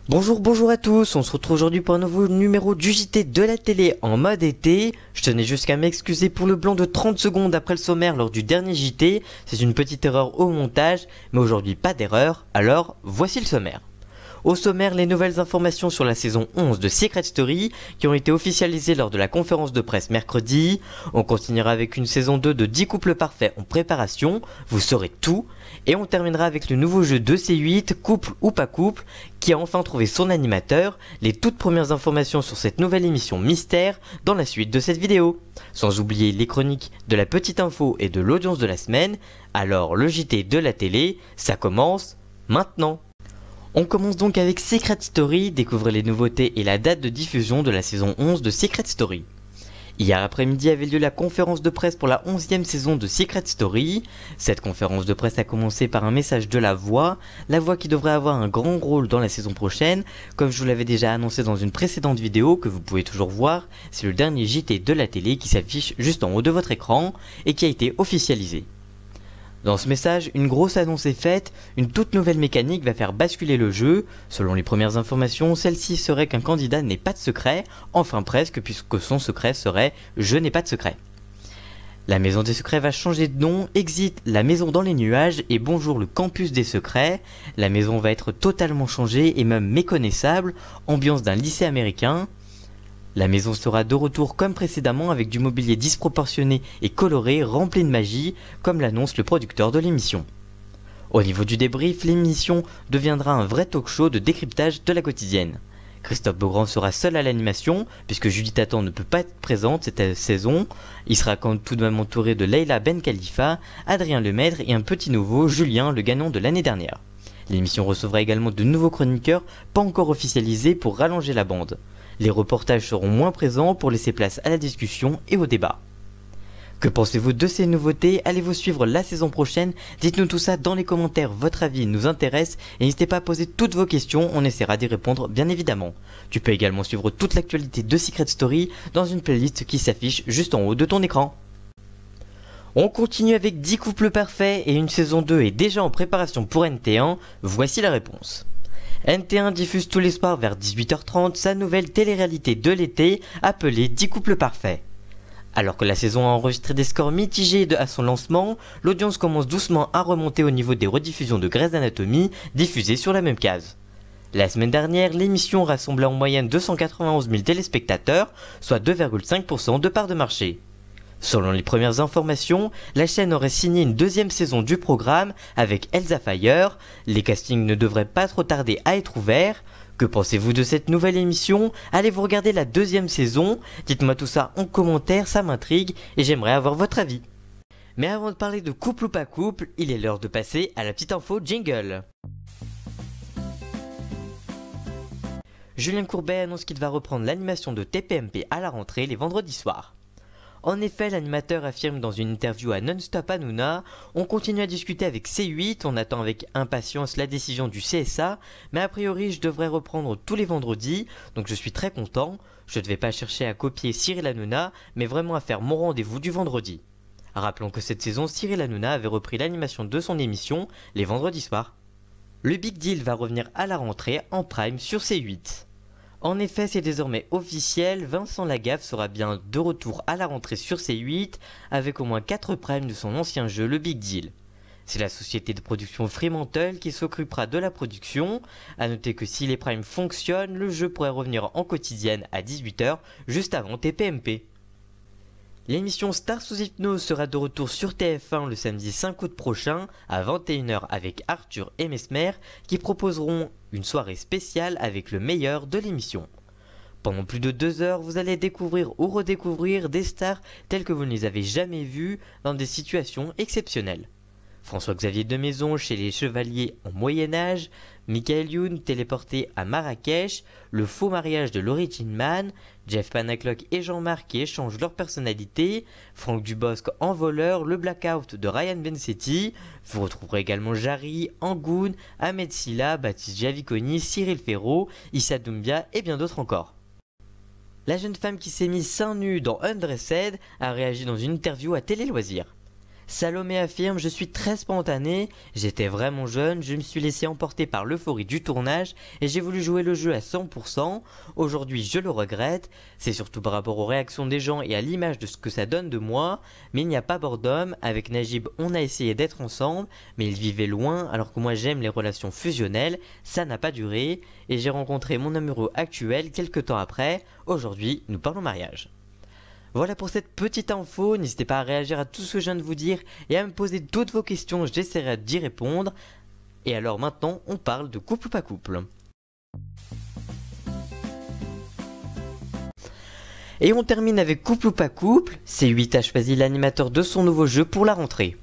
Bonjour à tous, on se retrouve aujourd'hui pour un nouveau numéro du JT de la télé en mode été. Je tenais jusqu'à m'excuser pour le blanc de 30 secondes après le sommaire lors du dernier JT, c'est une petite erreur au montage, mais aujourd'hui pas d'erreur, alors voici le sommaire. Au sommaire, les nouvelles informations sur la saison 11 de Secret Story qui ont été officialisées lors de la conférence de presse mercredi. On continuera avec une saison 2 de 10 couples parfaits en préparation, vous saurez tout. Et on terminera avec le nouveau jeu de C8, Couple ou pas couple, qui a enfin trouvé son animateur, les toutes premières informations sur cette nouvelle émission mystère dans la suite de cette vidéo. Sans oublier les chroniques de la petite info et de l'audience de la semaine, alors le JT de la télé, ça commence maintenant. On commence donc avec Secret Story, découvrez les nouveautés et la date de diffusion de la saison 11 de Secret Story. Hier après-midi avait lieu la conférence de presse pour la 11e saison de Secret Story. Cette conférence de presse a commencé par un message de la voix qui devrait avoir un grand rôle dans la saison prochaine. Comme je vous l'avais déjà annoncé dans une précédente vidéo que vous pouvez toujours voir, c'est le dernier JT de la télé qui s'affiche juste en haut de votre écran et qui a été officialisé. Dans ce message, une grosse annonce est faite, une toute nouvelle mécanique va faire basculer le jeu. Selon les premières informations, celle-ci serait qu'un candidat n'ait pas de secret, enfin presque puisque son secret serait « Je n'ai pas de secret ». La maison des secrets va changer de nom, exit la maison dans les nuages et bonjour le campus des secrets. La maison va être totalement changée et même méconnaissable, ambiance d'un lycée américain. La maison sera de retour comme précédemment avec du mobilier disproportionné et coloré rempli de magie, comme l'annonce le producteur de l'émission. Au niveau du débrief, l'émission deviendra un vrai talk-show de décryptage de la quotidienne. Christophe Beaugrand sera seul à l'animation, puisque Julie Tatan ne peut pas être présente cette saison. Il sera quand tout de même entouré de Leila Ben Khalifa, Adrien Lemaître et un petit nouveau, Julien, le gagnant de l'année dernière. L'émission recevra également de nouveaux chroniqueurs pas encore officialisés pour rallonger la bande. Les reportages seront moins présents pour laisser place à la discussion et au débat. Que pensez-vous de ces nouveautés? Allez-vous suivre la saison prochaine? Dites-nous tout ça dans les commentaires, votre avis nous intéresse et n'hésitez pas à poser toutes vos questions, on essaiera d'y répondre bien évidemment. Tu peux également suivre toute l'actualité de Secret Story dans une playlist qui s'affiche juste en haut de ton écran. On continue avec 10 couples parfaits et une saison 2 est déjà en préparation pour NT1, voici la réponse. NT1 diffuse tous les soirs vers 18h30 sa nouvelle télé-réalité de l'été appelée 10 couples parfaits. Alors que la saison a enregistré des scores mitigés à son lancement, l'audience commence doucement à remonter au niveau des rediffusions de Grey's Anatomy diffusées sur la même case. La semaine dernière, l'émission rassemblait en moyenne 291 000 téléspectateurs, soit 2,5% de part de marché. Selon les premières informations, la chaîne aurait signé une deuxième saison du programme avec Elsa Fire. Les castings ne devraient pas trop tarder à être ouverts. Que pensez-vous de cette nouvelle émission? Allez-vous regarder la deuxième saison? Dites-moi tout ça en commentaire, ça m'intrigue et j'aimerais avoir votre avis. Mais avant de parler de couple ou pas couple, il est l'heure de passer à la petite info jingle. Julien Courbet annonce qu'il va reprendre l'animation de TPMP à la rentrée les vendredis soirs. En effet, l'animateur affirme dans une interview à Non-Stop Hanouna, on continue à discuter avec C8, on attend avec impatience la décision du CSA, mais a priori je devrais reprendre tous les vendredis, donc je suis très content. Je ne vais pas chercher à copier Cyril Hanouna, mais vraiment à faire mon rendez-vous du vendredi. Rappelons que cette saison, Cyril Hanouna avait repris l'animation de son émission les vendredis soirs. Le Big Deal va revenir à la rentrée en prime sur C8. En effet, c'est désormais officiel, Vincent Lagaffe sera bien de retour à la rentrée sur C8 avec au moins 4 primes de son ancien jeu, le Big Deal. C'est la société de production Fremantle qui s'occupera de la production. A noter que si les primes fonctionnent, le jeu pourrait revenir en quotidienne à 18h, juste avant TPMP. L'émission Star sous hypnose sera de retour sur TF1 le samedi 5 août prochain à 21h avec Arthur et Mesmer qui proposeront une soirée spéciale avec le meilleur de l'émission. Pendant plus de 2 heures, vous allez découvrir ou redécouvrir des stars telles que vous ne les avez jamais vues dans des situations exceptionnelles. François-Xavier de Maison chez les Chevaliers au Moyen-Âge, Michael Youn téléporté à Marrakech, le faux mariage de l'Origin Man, Jeff Panaclock et Jean-Marc qui échangent leur personnalité, Franck Dubosc en voleur, le blackout de Ryan Bensetti, vous retrouverez également Jarry, Angoun, Ahmed Silla, Baptiste Javiconi, Cyril Ferraud, Issa Doumbia et bien d'autres encore. La jeune femme qui s'est mise seins nus dans Undressed a réagi dans une interview à Télé Loisirs. Salomé affirme: je suis très spontané, j'étais vraiment jeune, je me suis laissé emporter par l'euphorie du tournage et j'ai voulu jouer le jeu à 100%. Aujourd'hui je le regrette, c'est surtout par rapport aux réactions des gens et à l'image de ce que ça donne de moi, mais il n'y a pas Boredom. Avec Najib on a essayé d'être ensemble, mais il vivait loin alors que moi j'aime les relations fusionnelles, ça n'a pas duré et j'ai rencontré mon amoureux actuel quelques temps après. Aujourd'hui nous parlons mariage. Voilà pour cette petite info, n'hésitez pas à réagir à tout ce que je viens de vous dire et à me poser toutes vos questions, j'essaierai d'y répondre. Et alors maintenant, on parle de couple ou pas couple. Et on termine avec couple ou pas couple, C8 a choisi l'animateur de son nouveau jeu pour la rentrée.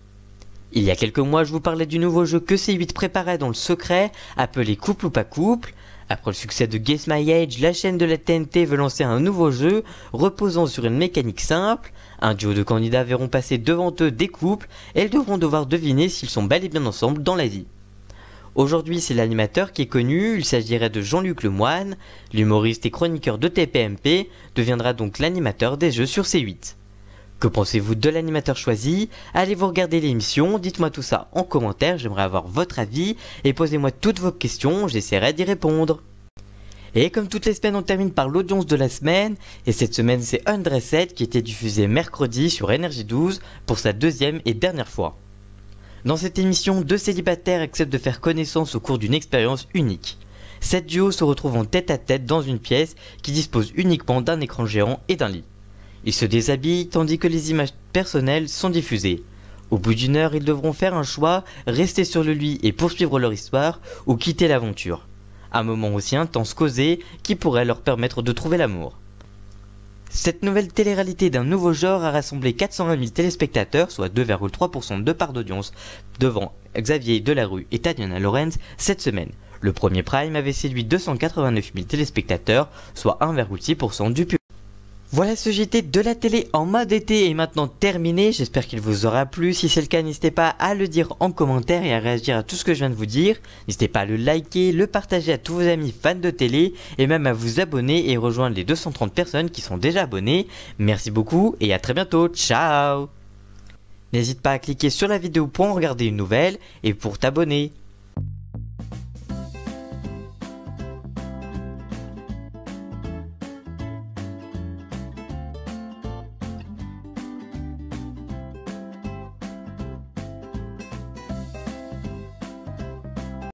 Il y a quelques mois, je vous parlais du nouveau jeu que C8 préparait dans le secret, appelé couple ou pas couple. Après le succès de Guess My Age, la chaîne de la TNT veut lancer un nouveau jeu reposant sur une mécanique simple. Un duo de candidats verront passer devant eux des couples et ils devront devoir deviner s'ils sont bel et bien ensemble dans la vie. Aujourd'hui, c'est l'animateur qui est connu, il s'agirait de Jean-Luc Lemoine. L'humoriste et chroniqueur de TPMP deviendra donc l'animateur des jeux sur C8. Que pensez-vous de l'animateur choisi? Allez vous regarder l'émission, dites-moi tout ça en commentaire, j'aimerais avoir votre avis et posez-moi toutes vos questions, j'essaierai d'y répondre. Et comme toutes les semaines on termine par l'audience de la semaine, et cette semaine c'est Undressed qui était diffusé mercredi sur Énergie 12 pour sa deuxième et dernière fois. Dans cette émission, deux célibataires acceptent de faire connaissance au cours d'une expérience unique. 7 duos se retrouvent en tête à tête dans une pièce qui dispose uniquement d'un écran géant et d'un lit. Ils se déshabillent tandis que les images personnelles sont diffusées. Au bout d'une heure, ils devront faire un choix, rester sur le lit et poursuivre leur histoire ou quitter l'aventure. Un moment aussi intense causé qui pourrait leur permettre de trouver l'amour. Cette nouvelle télé-réalité d'un nouveau genre a rassemblé 420 000 téléspectateurs, soit 2,3% de part d'audience, devant Xavier Delarue et Tatiana Lorenz cette semaine. Le premier prime avait séduit 289 000 téléspectateurs, soit 1,6% du public. Voilà, ce JT de la télé en mode été est maintenant terminé, j'espère qu'il vous aura plu. Si c'est le cas, n'hésitez pas à le dire en commentaire et à réagir à tout ce que je viens de vous dire. N'hésitez pas à le liker, le partager à tous vos amis fans de télé et même à vous abonner et rejoindre les 230 personnes qui sont déjà abonnées. Merci beaucoup et à très bientôt, ciao! N'hésite pas à cliquer sur la vidéo pour en regarder une nouvelle et pour t'abonner.